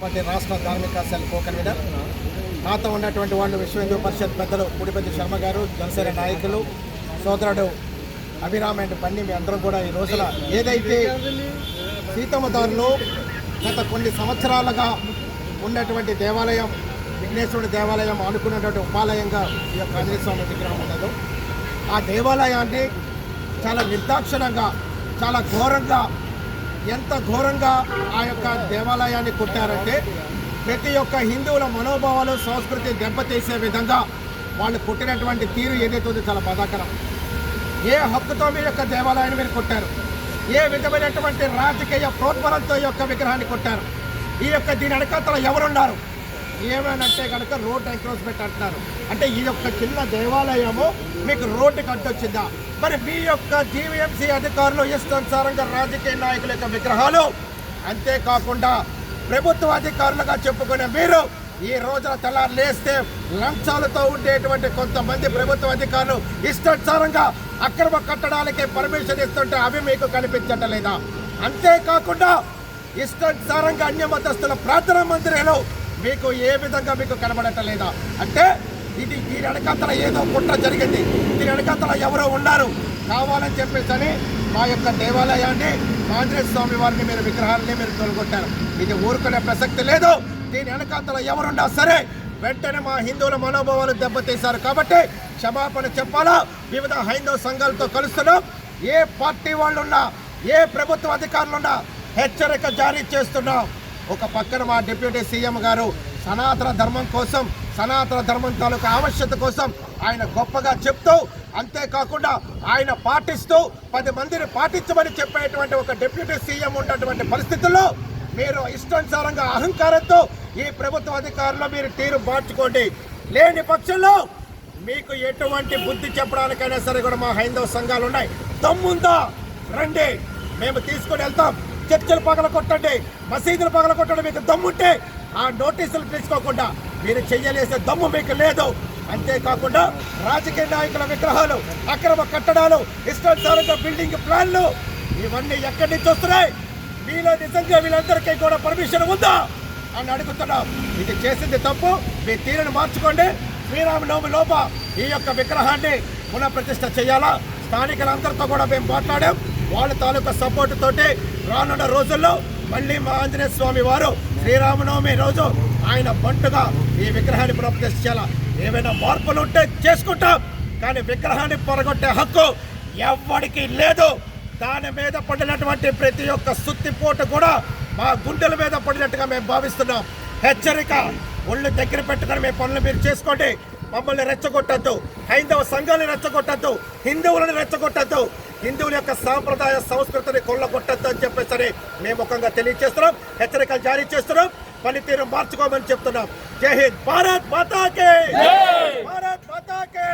రాష్ట్ర ధార్మిక cell co convener నాతో ఉన్నటువంటి వాళ్ళు విశ్వ హిందూ పరిషత్ పెద్దలు పుడిపతి శర్మ గారు, జనసేన నాయకులు, సోదరుడు అభిరామ్ అండ్ పన్ని, మీ అందరం కూడా ఈ రోజున ఏదైతే సీతమ్మ దారిలో గత కొన్ని సంవత్సరాలుగా ఉన్నటువంటి దేవాలయం, విఘ్నేశ్వరుడి దేవాలయం అనుకున్నటువంటి ఉపాలయంగా ఈ యొక్క ఆంజనేయ స్వామి విగ్రహం ఉన్నదో, ఆ దేవాలయాన్ని చాలా నిర్దాక్షిణంగా, చాలా ఘోరంగా, ఎంత ఘోరంగా ఆ యొక్క దేవాలయాన్ని కొట్టారంటే ప్రతి ఒక్క హిందువుల మనోభావాలు, సంస్కృతి దెబ్బతీసే విధంగా వాళ్ళు కొట్టినటువంటి తీరు ఏదైతే ఉందో చాలా బాధాకరం. ఏ హక్కుతో మీ యొక్క దేవాలయాన్ని మీరు కొట్టారు? ఏ విధమైనటువంటి రాజకీయ ప్రోత్బలంతో ఈ యొక్క విగ్రహాన్ని కొట్టారు? ఈ యొక్క దీని వెనకాతల ఎవరున్నారు? ఏమనంటే కనుక రోడ్ ఎంక్రోచ్మెంట్ అంటున్నారు. అంటే ఈ యొక్క చిన్న దేవాలయము మీకు రోడ్డుకి అడ్డొచ్చిందా? మరి మీ యొక్క జీవీఎంసీ అధికారులు ఇష్టానుసారంగా రాజకీయ నాయకుల యొక్క విగ్రహాలు, అంతేకాకుండా ప్రభుత్వ అధికారులుగా చెప్పుకునే మీరు ఈ రోజున తెల్లారు లేస్తే లంచాలతో ఉండేటువంటి కొంతమంది ప్రభుత్వ అధికారులు ఇష్టానుసారంగా అక్రమ కట్టడాలకి పర్మిషన్ ఇస్తుంటే అవి మీకు కనిపించటం లేదా? అంతేకాకుండా ఇష్టానుసారంగా అన్య మతస్థుల ప్రార్థనా మందిరాలు మీకు ఏ విధంగా మీకు కనబడటం లేదా? అంటే దీని వెనకాతల ఏదో కుట్ర జరిగింది, దీని వెనకాతల ఎవరో ఉన్నారు కావాలని చెప్పేసి మా యొక్క దేవాలయాన్ని, ఆంజనేయ స్వామి వారిని మీరు విగ్రహాలని మీరు తొలగొట్టారు. ఇది ఊరుకునే ప్రసక్తి లేదు. దీని వెనకాతల ఎవరున్నా సరే వెంటనే మా హిందువుల మనోభావాలు దెబ్బతీశారు కాబట్టి క్షమాపణ చెప్పాలా. వివిధ హైందవ సంఘాలతో కలుస్తున్నాం. ఏ పార్టీ వాళ్ళున్నా, ఏ ప్రభుత్వ అధికారులున్నా హెచ్చరిక జారీ చేస్తున్నాం. ఒక పక్కన మా డిప్యూటీ సీఎం గారు సనాతన ధర్మం కోసం, సనాతన ధర్మం తాలూకా ఆవశ్యకత కోసం ఆయన గొప్పగా చెప్తూ, అంతేకాకుండా ఆయన పాటిస్తూ 10 మందిని పాటించమని చెప్పేటువంటి ఒక డిప్యూటీ సీఎం ఉన్నటువంటి పరిస్థితుల్లో మీరు ఇష్టానుసారంగా అహంకారంతో ఈ ప్రభుత్వ అధికారులు మీరు తీరు మార్చుకోండి. లేని పక్షంలో మీకు ఎటువంటి బుద్ధి చెప్పడానికైనా సరే కూడా మా హైందవ సంఘాలు ఉన్నాయి. దమ్ముందా రండి, మేము తీసుకొని వెళ్తాం. చర్చలు పగలకొట్టండి, మసీదులు పగలకొట్టండి. మీకు దమ్ముంటే ఆ నోటీసులు తీసుకోకుండా మీరు చెయ్యలేసే దమ్ము మీకు లేదు. అంతేకాకుండా రాజకీయ నాయకుల విగ్రహాలు, అక్రమ కట్టడాలు, ఇష్టానుసారంగా బిల్డింగ్ ప్లాన్లు ఇవన్నీ ఎక్కడి నుంచి వస్తున్నాయి? మీలో నిజంగా వీళ్ళందరికీ కూడా పర్మిషన్ ఉందా అని అడుగుతున్నాం. ఇది చేసింది తప్పు. మీ తీరును మార్చుకోండి. శ్రీరామనవమి లోప ఈ యొక్క విగ్రహాన్ని పునఃప్రతిష్ఠ చేయాలా? స్థానికులందరితో కూడా మేము మాట్లాడాం. వాళ్ళ తాలూకా సపోర్టు తోటి రానున్న రోజుల్లో మళ్ళీ మా ఆంజనేయ స్వామి వారు శ్రీరామనవమి రోజు ఆయన బంటుగా ఈ విగ్రహాన్ని పునఃప్రతిష్ఠ చేయాలా. ఏమైనా మార్పులు ఉంటే చేసుకుంటాం, కానీ విగ్రహాన్ని పొరగొట్టే హక్కు ఎవ్వడికి లేదు. దాని మీద పడినటువంటి ప్రతి ఒక్క సుత్తిపోటు కూడా మా గుండెల మీద పడినట్టుగా మేము భావిస్తున్నాం. హెచ్చరిక, ఒళ్ళు దగ్గర పెట్టుకొని మీ పనులు మీరు చేసుకోండి. మమ్మల్ని రెచ్చగొట్టద్దు, హైందవ సంఘాలను రెచ్చగొట్టద్దు, హిందువులను రెచ్చగొట్టద్దు, హిందువుల యొక్క సాంప్రదాయ సంస్కృతిని కొల్లగొట్టద్దు అని చెప్పేసి మేము ముఖంగా తెలియజేస్తున్నాం. హెచ్చరికలు జారీ చేస్తున్నాం. పనితీరు మార్చుకోమని చెప్తున్నాం. జై హింద్. భారత్ మాతాకే, భారత్ మాతాకే.